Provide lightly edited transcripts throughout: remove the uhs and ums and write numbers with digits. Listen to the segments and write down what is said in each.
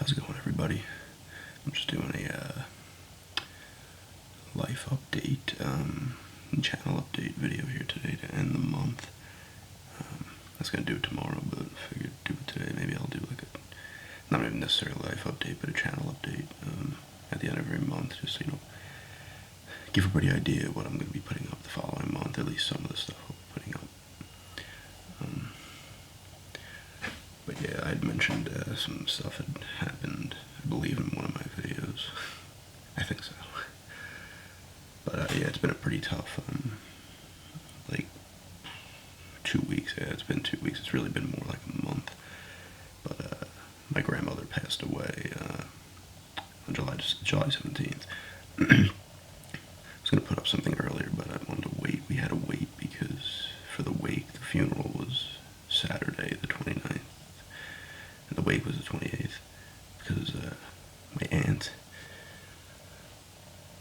How's it going, everybody? I'm just doing a life update, channel update video here today to end the month. I was going to do it tomorrow, but I figured do it today. Maybe I'll do like a, not even necessarily a life update, but a channel update at the end of every month, just, give everybody an idea of what I'm going to be putting up the following month, at least some of the stuff I'll be putting up. But yeah, I'd mentioned some stuff had happened, I believe, in one of my videos. I think so. But yeah, it's been a pretty tough, 2 weeks. Yeah, it's been 2 weeks. It's really been more like a month. But my grandmother passed away on July 17th. I was going to put up something earlier, but I wanted to wait. We had to wait because for the wake, the funeral was Saturday, the 29th, and the wake was the 28th, because my aunt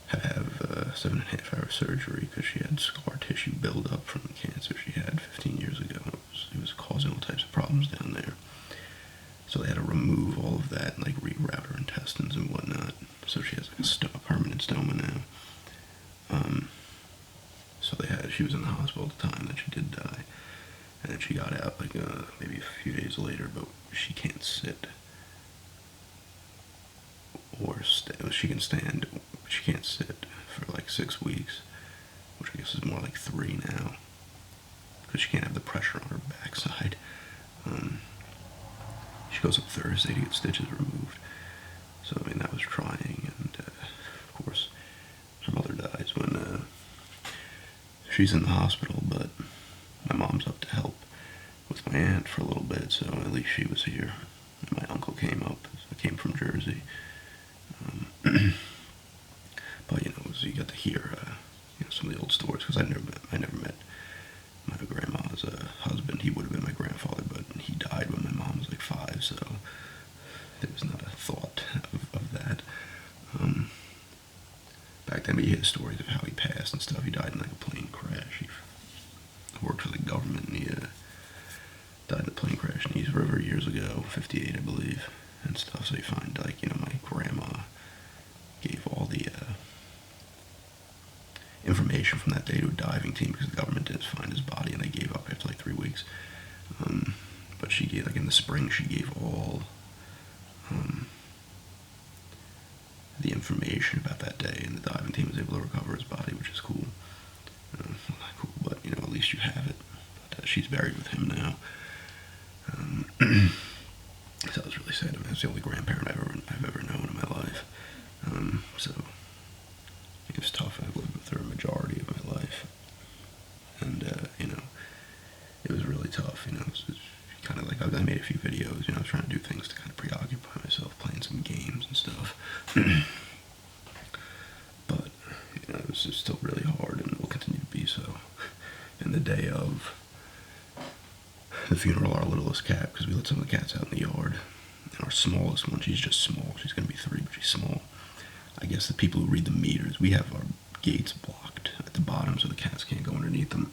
had to have 7.5-hour surgery because she had scar tissue buildup from the cancer she had 15 years ago. It was causing all types of problems down there. So they had to remove all of that and reroute her intestines and whatnot. So she has a permanent stoma now. So she was in the hospital at the time that she did die. And then she got out maybe a few days later, but she can't sit or she can stand, but she can't sit for 6 weeks, which I guess is more like 3 now, because she can't have the pressure on her backside. She goes up Thursday to get stitches removed. So, that was trying, and of course, her mother dies when she's in the hospital, but my mom's up to help with my aunt for a little bit, so at least she was here. And my uncle came up. I came from Jersey. But, you got to hear some of the old stories, because I never met my grandma's husband. He would have been my grandfather, but he died when my mom was 5, so there was not a thought of that. Back then, we hear stories of how he passed and stuff. He died in a plane crash. He worked for the government, and he died in a plane crash in East River years ago, 58, I believe, and stuff. So you find, my grandma gave all the information from that day to a diving team, because the government didn't find his body, and they gave up after 3 weeks. But she gave, in the spring, she gave all the information about that day, and the diving team was able to recover his body, which is cool. Not cool, but at least you have it. But she's buried with him now. So it was really sad. That's the only grandparent I've ever known in my life. So it was tough. I've lived with her a majority of my life, and it was really tough. It was kind of I made a few videos. I was trying to do things to kind of preoccupy myself, playing some games and stuff. But it was just still really hard, and will continue to be so. And the day of the funeral, our littlest cat, because we let some of the cats out in the yard, and our smallest one, she's just small. She's going to be 3, but she's small. I guess the people who read the meters, we have our gates blocked at the bottom so the cats can't go underneath them.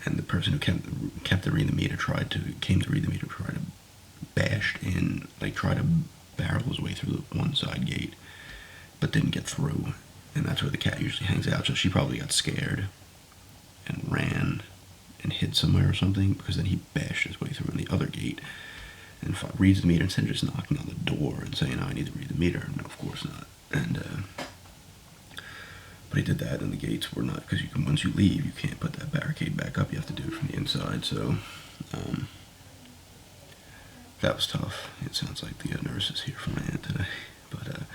And the person who kept to read the meter tried to bash in, try to barrel his way through the one side gate, but didn't get through. And that's where the cat usually hangs out. So she probably got scared and ran and hid somewhere or something, because then he bashed his way through in the other gate and reads the meter instead of just knocking on the door and saying, "I need to read the meter." No, of course not. And but he did that, and the gates were not, because once you leave, you can't put that barricade back up. You have to do it from the inside. So that was tough. It sounds like the nurse is here for my aunt today, but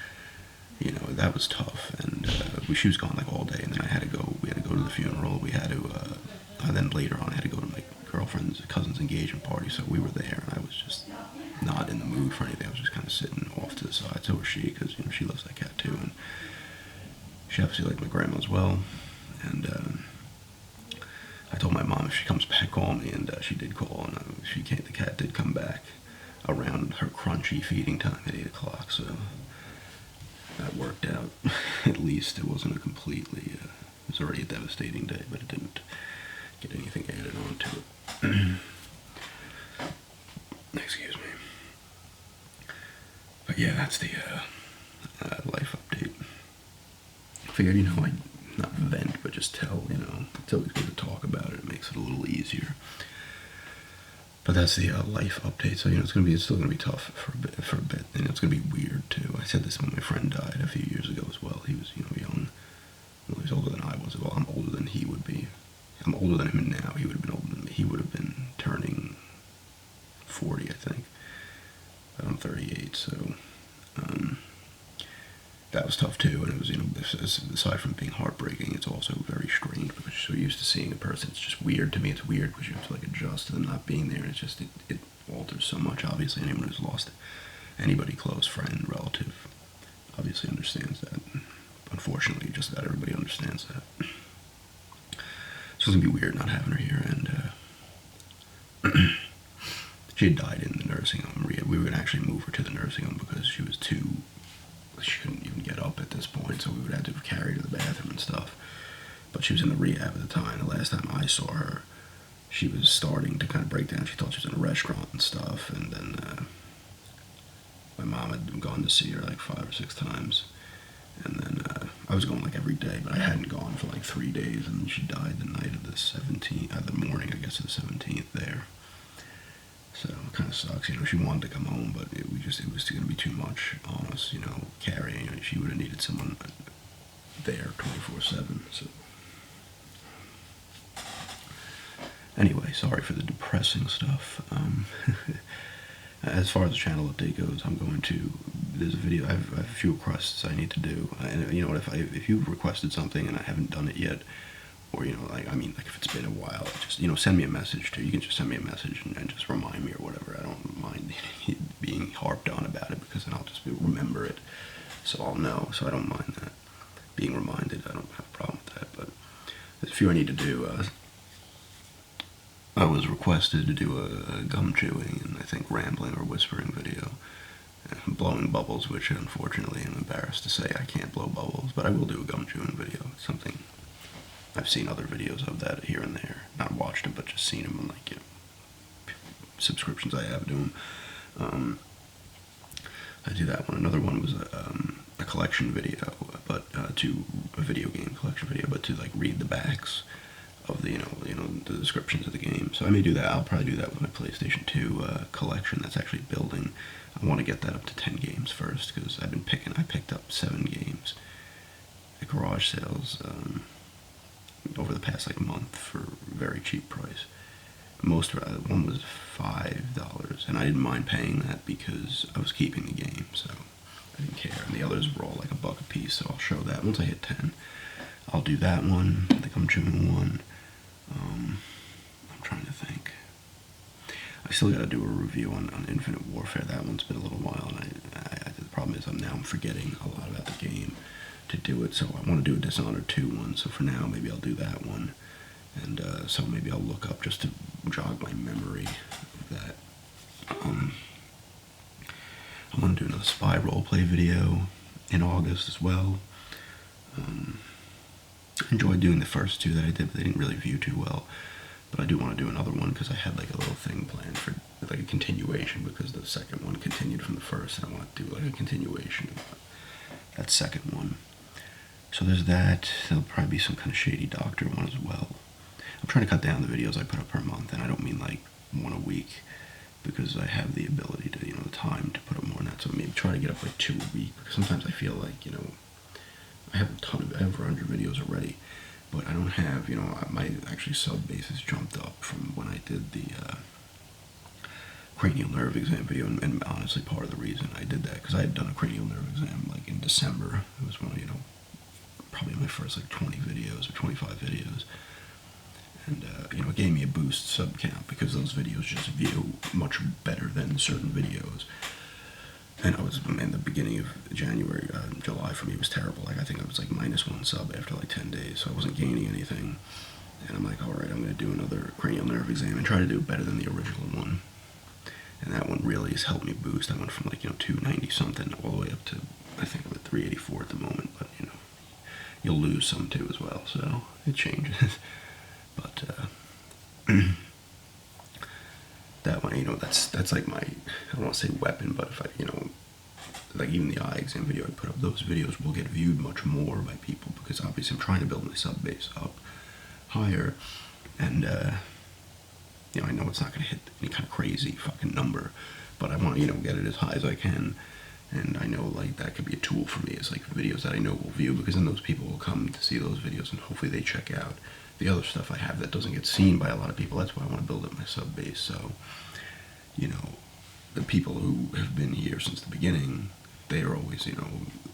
that was tough. And she was gone all day, and then I had to go. We had to go to the funeral. We had to. Then later on, I had to go to my girlfriend's cousin's engagement party. So we were there, and I was just not in the mood for anything. I was just kind of sitting off to the side. So was she, because she loves that cat too, and she obviously liked my grandma as well. And I told my mom if she comes back, call me, and she did call, and she came. The cat did come back around her crunchy feeding time at 8 o'clock. So that worked out. At least it wasn't a completely. It was already a devastating day, but it didn't get anything added on to it. Excuse me. yeah, that's the life update. I figured, I'd not vent, but just tell, it's always good to talk about it. It makes it a little easier. But that's the life update. So it's still gonna be tough for a bit, and it's gonna be weird too. I said this when my friend died a few years ago as well. He was young. Well, he was older than I was. Well, I'm older than he would be. I'm older than him now. He would have been older than me. He would have been turning 40, I think. But I'm 38, so that was tough too. And it was, aside from being heartbreaking, it's also very strange because you're so used to seeing a person. It's just weird to me. It's weird because you have to adjust to them not being there. It's just it alters so much. Obviously, anyone who's lost anybody close, friend, relative, obviously understands that. Unfortunately, just about everybody understands that. So it's gonna be weird not having her here, and she had died in the nursing home. We were gonna actually move her to the nursing home because she couldn't even get up at this point, so we would have to carry her to the bathroom and stuff. But she was in the rehab at the time. The last time I saw her, she was starting to kind of break down. She thought she was in a restaurant and stuff, and then my mom had gone to see her 5 or 6 times. And then I was going every day, but I hadn't gone for 3 days, and then she died the night of the 17th, the morning, I guess, of the 17th there. So it kind of sucks, she wanted to come home, but it was going to be too much on us, carrying. She would have needed someone there 24/7, so. Anyway, sorry for the depressing stuff. As far as the channel update goes, there's a video, I have a few requests I need to do, and you know what, if you've requested something and I haven't done it yet, or if it's been a while, just send me a message too. You can just send me a message and just remind me or whatever. I don't mind being harped on about it, because then I'll just remember it, so I'll know. So I don't mind that, being reminded. I don't have a problem with that. But there's a few I need to do. I was requested to do a gum chewing and I think rambling or whispering video, blowing bubbles, which unfortunately I'm embarrassed to say I can't blow bubbles, but I will do a gum chewing video. It's something I've seen other videos of that here and there. Not watched them, but just seen them on subscriptions I have to them. I do that one. Another one was a collection video, but to a video game collection video, but to read the backs of the the descriptions of the game. So I may do that. I'll probably do that with my PlayStation 2 collection that's actually building. I want to get that up to 10 games first, because I picked up 7 games at garage sales over the past month for a very cheap price. One was $5, and I didn't mind paying that because I was keeping the game, so I didn't care. And the others were all $1 a piece, so I'll show that once I hit 10. I'll do that one. I think I'm chewing one. I'm trying to think. I still got to do a review on Infinite Warfare. That one's been a little while, and the problem is I'm forgetting a lot about the game to do it. So I want to do a Dishonored 2 one. So for now, maybe I'll do that one, and so maybe I'll look up just to jog my memory of that. I'm gonna do another spy roleplay video in August as well. I enjoyed doing the first 2 that I did, but they didn't really view too well. But I do want to do another one because I had a little thing planned for a continuation, because the second one continued from the first, and I want to do a continuation of that second one. So there's that. There'll probably be some kind of shady doctor one as well. I'm trying to cut down the videos I put up per month, and I don't mean one a week, because I have the ability to, the time to put up more than that. So maybe try to get up 2 a week, because sometimes I feel I have I have over 100 videos already, but I don't have, my actually sub base has jumped up from when I did the cranial nerve exam video, and honestly part of the reason I did that, because I had done a cranial nerve exam in December. It was one of, probably my first 20 videos or 25 videos, and it gave me a boost sub count, because those videos just view much better than certain videos. And I was in the beginning of July for me was terrible. I think I was -1 sub after 10 days, so I wasn't gaining anything. And I'm all right, I'm going to do another cranial nerve exam and try to do better than the original one. And that one really has helped me boost. I went from 290 something all the way up to, I think I'm at 384 at the moment. But you'll lose some too as well, so it changes. But that one, that's my, I don't want to say weapon, but if I, like even the eye exam video I put up, those videos will get viewed much more by people because obviously I'm trying to build my sub base up higher, and you know, I know it's not going to hit any kind of crazy fucking number, but I want to, you know, get it as high as I can. And I know, like, that could be a tool for me. It's like videos that I know will view, because then those people will come to see those videos, and hopefully they check out the other stuff I have that doesn't get seen by a lot of people. That's why I want to build up my sub base. So, you know, the people who have been here since the beginning, they are always, you know,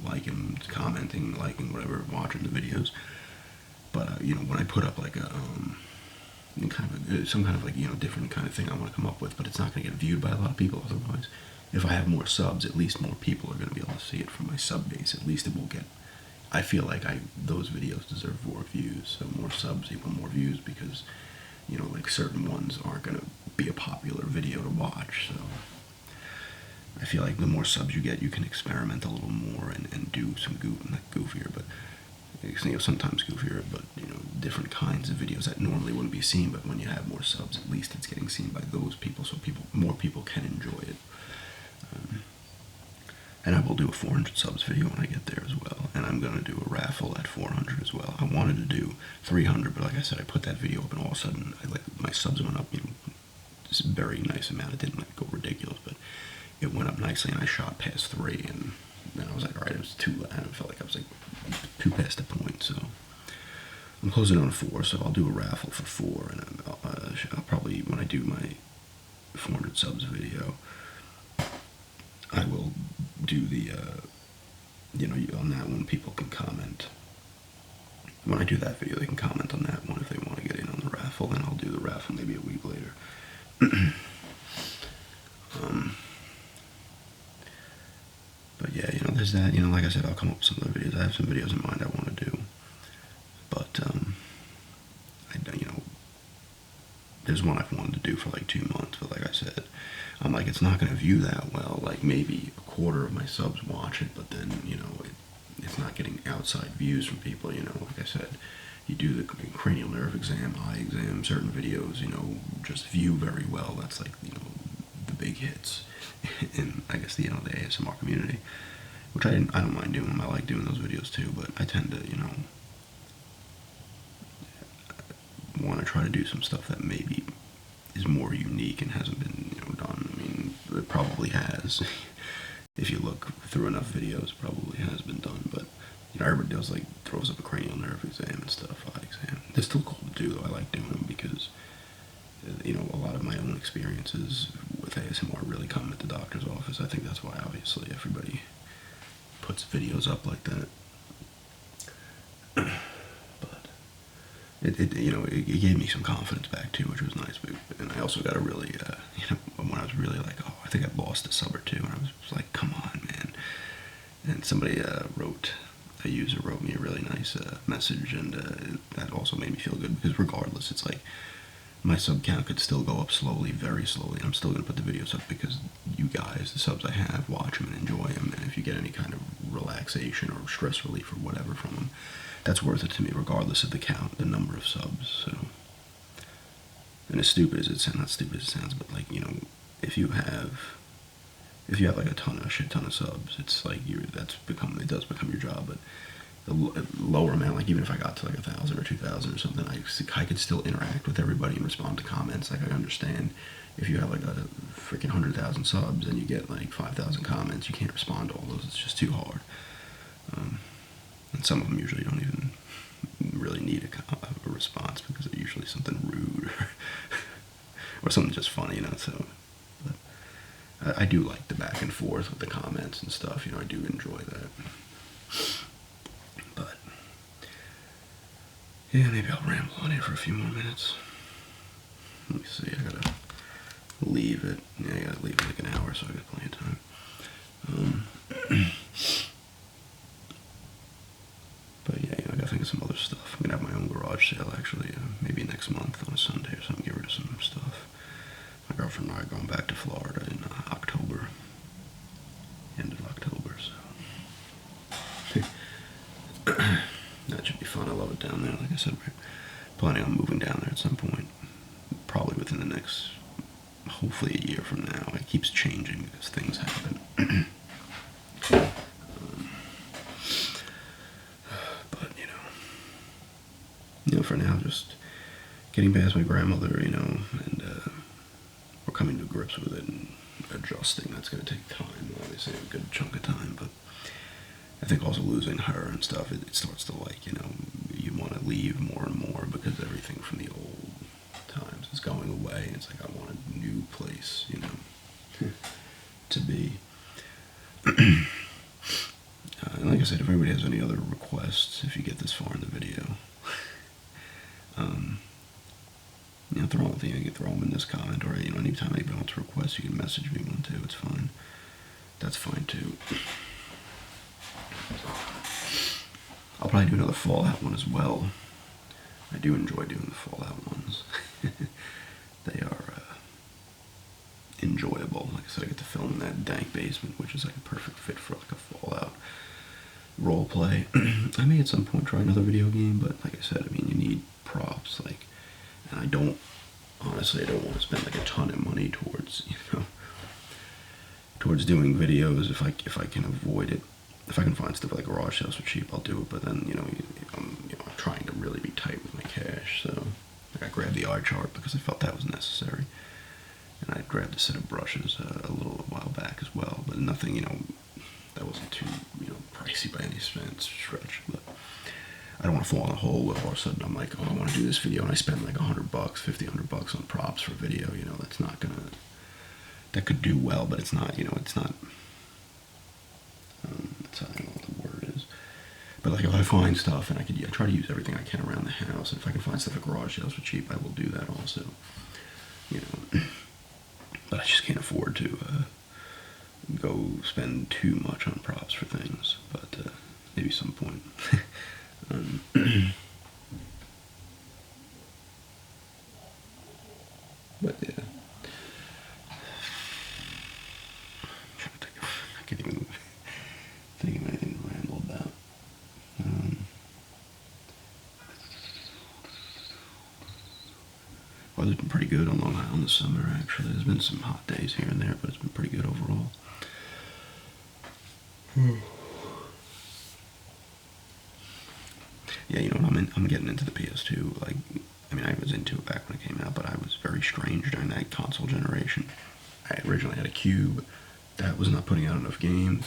liking, commenting, liking, whatever, watching the videos. But, you know, when I put up, like, some kind of, like, you know, different kind of thing I want to come up with, but it's not going to get viewed by a lot of people otherwise. If I have more subs, at least more people are going to be able to see it from my sub base. At least it will get, I feel like those videos deserve more views, so more subs equal more views, because, you know, like, certain ones aren't going to be a popular video to watch. So I feel like the more subs you get, you can experiment a little more and do some not goofier, but, you know, sometimes goofier, but, you know, different kinds of videos that normally wouldn't be seen. But when you have more subs, at least it's getting seen by those people, so more people can enjoy it. And I will do a 400 subs video when I get there as well. And I'm going to do a raffle at 400 as well. I wanted to do 300, but like I said, I put that video up, and all of a sudden, my subs went up, you know, this very nice amount. It didn't, like, go ridiculous, but it went up nicely, and I shot past 3, and then I was like, all right, it was too, I felt like I was, like, too past the point, so I'm closing on 4, so I'll do a raffle for 4, and I'll probably, when I do my 400 subs video, I will do the, you know, on that one, people can comment. When I do that video, they can comment on that one if they want to get in on the raffle, and I'll do the raffle maybe a week later. But yeah, you know, there's that. You know, like I said, I'll come up with some other videos. I have some videos in mind I want to do, but you know, there's one I've wanted to do for like 2 months, but like I said, I'm like, it's not going to view that well. Like, maybe a quarter of my subs watch it, but then, you know, it's not getting outside views from people. You know, like I said, you do the cranial nerve exam, eye exam, certain videos, you know, just view very well. That's like, you know, the big hits in, I guess, the, you know, the ASMR community, which I don't mind doing them. I like doing those videos too, but I tend to, you know, want to try to do some stuff that maybe is more unique and hasn't been, you know, done. I mean, it probably has. If you look through enough videos, it probably has been done, but, you know, everybody does, like, throws up a cranial nerve exam and stuff, eye exam. They're still cool to do, though. I like doing them because, you know, a lot of my own experiences with ASMR really come at the doctor's office. I think that's why, obviously, everybody puts videos up like that. But it you know, it gave me some confidence back too, which was nice. And I also got a really, you know, when I was really like, oh, I think I lost a sub or 2, and I was like, come on, man. And somebody a user wrote me a really nice message, and that also made me feel good, because regardless, it's like, my sub count could still go up slowly, very slowly, and I'm still going to put the videos up because you guys, the subs I have, watch them and enjoy them, and if you get any kind of relaxation or stress relief or whatever from them, that's worth it to me, regardless of the count, the number of subs. So, and as stupid as it sounds, not stupid as it sounds, but, like, you know, if you have like a shit ton of subs, it's like it does become your job. But the lower amount, like, even if I got to like 1,000 or 2,000 or something, I could still interact with everybody and respond to comments. Like, I understand if you have like a freaking 100,000 subs and you get like 5,000 comments, you can't respond to all those. It's just too hard. And some of them usually don't even really need a response, because they're usually something rude or something just funny, you know. So, but I do like the back and forth with the comments and stuff. You know, I do enjoy that. But yeah, maybe I'll ramble on here for a few more minutes. Let me see. I gotta leave it. Yeah, I gotta leave it like an hour, so I got plenty of time. But yeah, you know, I gotta think of some other stuff. I'm gonna have my own garage sale, actually, maybe next month on a Sunday or something. Get rid of some stuff. My girlfriend and I are going back to Florida in October, end of October, so that should be fun. I love it down there. Like I said, we're planning on moving down there at some point, probably within the next, hopefully, a year from now. It keeps changing because things happen. But for now, just getting past my grandmother, and we're coming to grips with it and adjusting. That's going to take time, obviously, a good chunk of time, but I think also losing her and stuff, it starts to you want to leave more and more because everything from the old times is going away. It's like I want a new place, to be. And like I said, if anybody has any other requests, if you get this far in the video, you can throw them in this comment, or anytime anybody wants to request, you can message me one too. It's fine. That's fine too. I'll probably do another Fallout one as well. I do enjoy doing the Fallout ones. They are enjoyable. Like I said, I get to film in that dank basement, which is like a perfect fit for like a Fallout role play. I may at some point try another video game, but like I said, you need props, and I don't want to spend like a ton of money towards doing videos if I can avoid it. If I can find stuff like garage sales for cheap, I'll do it. But then I'm trying to really be tight with my cash, so I grabbed the eye chart because I felt that was necessary, and I grabbed a set of brushes a while back as well, but nothing that wasn't too pricey by any stretch. But I don't want to fall in a hole where all of a sudden I'm like, oh, I want to do this video, and I spend like $100, $50 on props for video. That's not gonna. That could do well, but it's not. It's not. I don't know what the word is. But like if I find stuff, and I try to use everything I can around the house, and if I can find stuff at garage sales for cheap, I will do that also. But I just can't afford to go spend too much on props for things. But maybe some point. But yeah. I can't even think of anything to ramble about. Weather's been pretty good on Long Island this summer, actually. There's been some hot days here and there, but it's been pretty good overall. Yeah, I'm getting into the PS2. I was into it back when it came out, but I was very strange during that console generation. I originally had a Cube. That was not putting out enough games.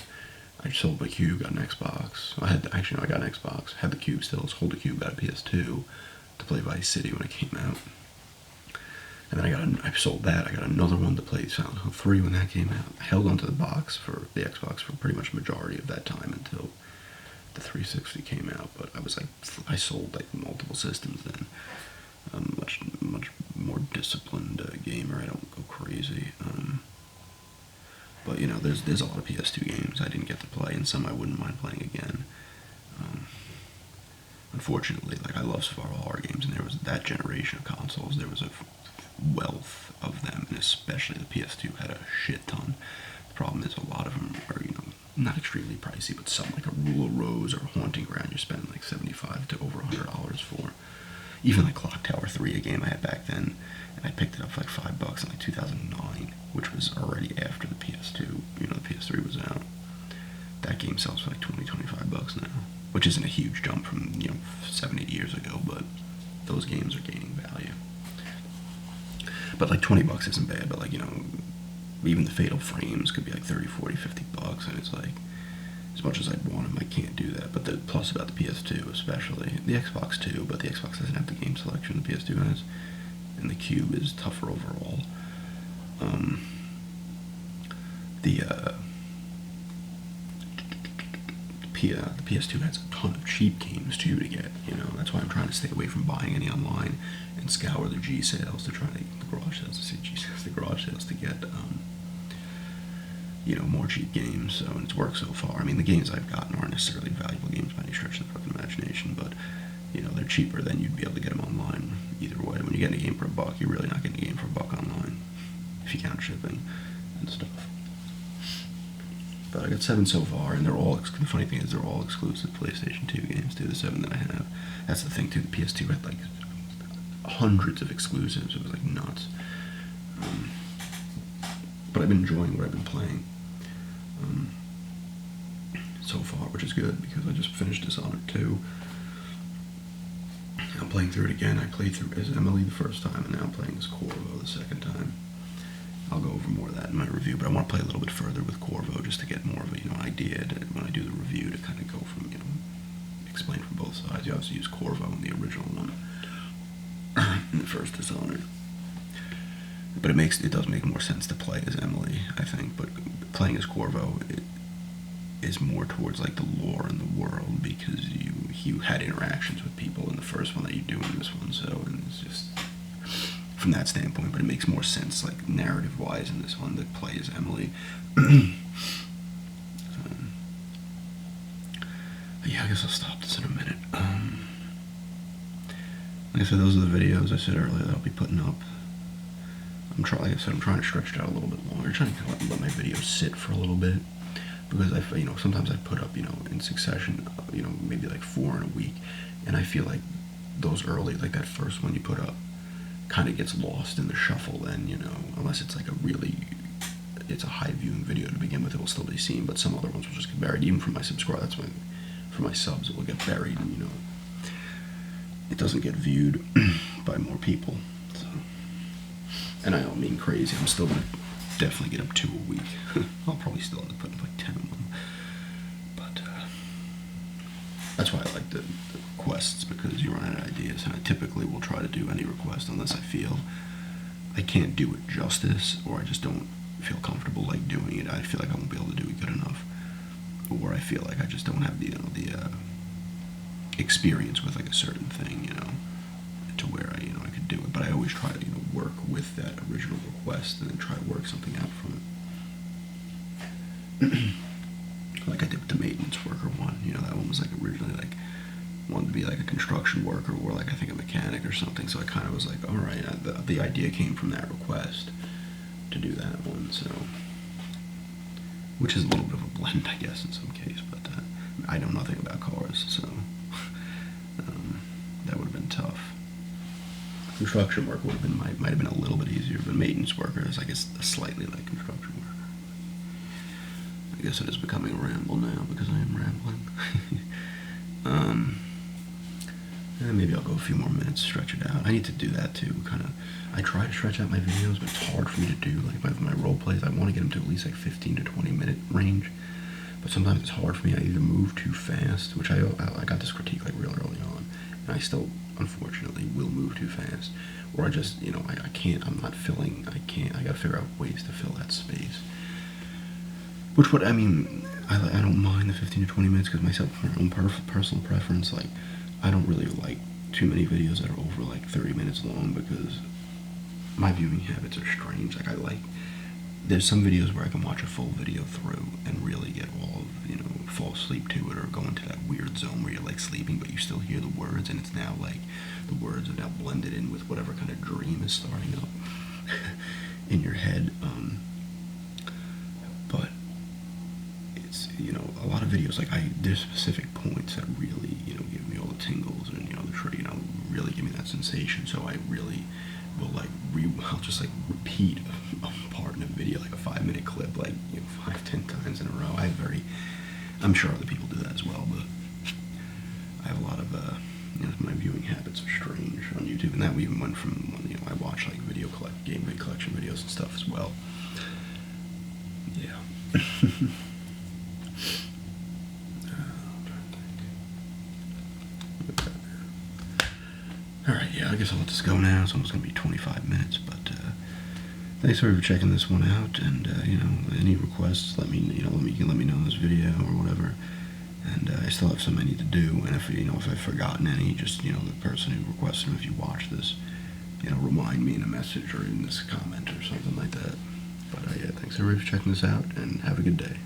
I sold my Cube, got an Xbox. I got an Xbox. Had the Cube still. Sold the Cube, got a PS2 to play Vice City when it came out. And then I sold that. I got another one to play Silent Hill 3 when that came out. I held onto the box for the Xbox for pretty much the majority of that time until the 360 came out. But I sold like multiple systems then. Much more disciplined gamer. I don't go crazy. But there's a lot of PS2 games I didn't get to play, and some I wouldn't mind playing again. Unfortunately, I love survival horror games, and there was that generation of consoles. There was a wealth of them, and especially the PS2 had a shit ton. The problem is a lot of them are not extremely pricey, but some like a Rule of Rose or Haunting Ground you're spending like $75 to over $100 for. Even like Clock Tower 3, a game I had back then, and I picked it up for like $5 in like 2009, which was already after the PS2. The PS3 was out. That game sells for like $20-25 now, which isn't a huge jump from 7-8 years ago, but those games are gaining value. But like $20 isn't bad, but even the Fatal Frames could be like $30, $40, $50, and it's like, as much as I'd want them, I can't do that. But the plus about the PS2 especially, the Xbox too, but the Xbox doesn't have the game selection the PS2 has, and the Cube is tougher overall. The PS2 has a ton of cheap games too to get. That's why I'm trying to stay away from buying any online and scour the G sales to try to the garage sales. The garage sales to get more cheap games. So, and it's worked so far. The games I've gotten aren't necessarily valuable games by any stretch of the fucking imagination, but they're cheaper than you'd be able to get them online. Either way, when you get a game for $1, you're really not getting a game for $1 online if you count shipping and stuff. But I got 7 so far, and they're all. The funny thing is, they're all exclusive PlayStation 2 games too. The 7 that I have. That's the thing too. The PS2 had like hundreds of exclusives. It was like nuts. But I've been enjoying what I've been playing. so far, which is good because I just finished Dishonored 2. I'm playing through it again. I played through as Emily the first time, and now I'm playing as Corvo the second time. I'll go over more of that in my review, but I want to play a little bit further with Corvo just to get more of a idea when I do the review to kind of go from explain from both sides. You obviously use Corvo in the original one in the first Dishonored, but it does make more sense to play as Emily, I think. But playing as Corvo, it is more towards like the lore in the world because you had interactions with people in the first one that you do in this one, so and it's just from that standpoint. But it makes more sense like narrative wise in this one to play as Emily. Yeah, I guess I'll stop this in a minute. Like I said, those are the videos I said earlier that I'll be putting up. I'm trying to stretch it out a little bit longer, trying to let my videos sit for a little bit, because sometimes I put up in succession, maybe like 4 in a week, and I feel like those early, like that first one you put up, kind of gets lost in the shuffle. Then unless it's like it's a high viewing video to begin with, it will still be seen. But some other ones will just get buried, even from my subscribers. For my subs, it will get buried, and it doesn't get viewed by more people. So, and I don't mean crazy. I'm still gonna definitely get up 2 a week. I'll probably still end up putting up like 10 of them. But that's why I like the requests, because you run out of ideas, and I typically will try to do any request unless I feel I can't do it justice, or I just don't feel comfortable like doing it. I feel like I won't be able to do it good enough, or I feel like I just don't have the experience with like a certain thing, to where I could do it. But I always try to work with that original request and then try to work something out from it. Like I did with the maintenance worker one. That one was like originally like wanted to be like a construction worker, or like I think a mechanic or something. So I kind of was like, all right, the idea came from that request to do that one. So, which is a little bit of a blend, I guess, in some case. But I know nothing about cars, so that would have been tough. Construction work might have been a little bit easier, but maintenance worker is, I guess, slightly like construction worker. I guess it is becoming a ramble now because I am rambling. And maybe I'll go a few more minutes, stretch it out. I need to do that too. I try to stretch out my videos, but it's hard for me to do. Like my role plays, I want to get them to at least like 15 to 20 minute range. But sometimes it's hard for me. I either move too fast, which I got this critique like real early on, and I still unfortunately will move too fast, or I just I can't. I'm not filling. I can't. I got to figure out ways to fill that space. Which I don't mind the 15 to 20 minutes because my own personal preference. Like I don't really like too many videos that are over like 30 minutes long because my viewing habits are strange. Like there's some videos where I can watch a full video through and really get all of, fall asleep to it, or go into that weird zone where you're like sleeping but you still hear the words, and it's now like the words are now blended in with whatever kind of dream is starting up in your head. But it's, a lot of videos, like there's specific points that really, give me all the tingles and, really give me that sensation. So I really will I'll just like repeat a part in a video, like a 5-minute clip, like 5-10 times in a row. I'm sure other people do that as well, but I have a lot of my viewing habits are strange on YouTube, and that we even went from when I watch like game collection videos and stuff as well. Yeah. Alright, yeah, I guess I'll let this go now. It's almost going to be 25 minutes, but thanks for checking this one out, and any requests, let me know in this video or whatever. And I still have some I need to do, and if I've forgotten any, just the person who requested them, if you watch this, remind me in a message or in this comment or something like that. But yeah, thanks everybody for checking this out, and have a good day.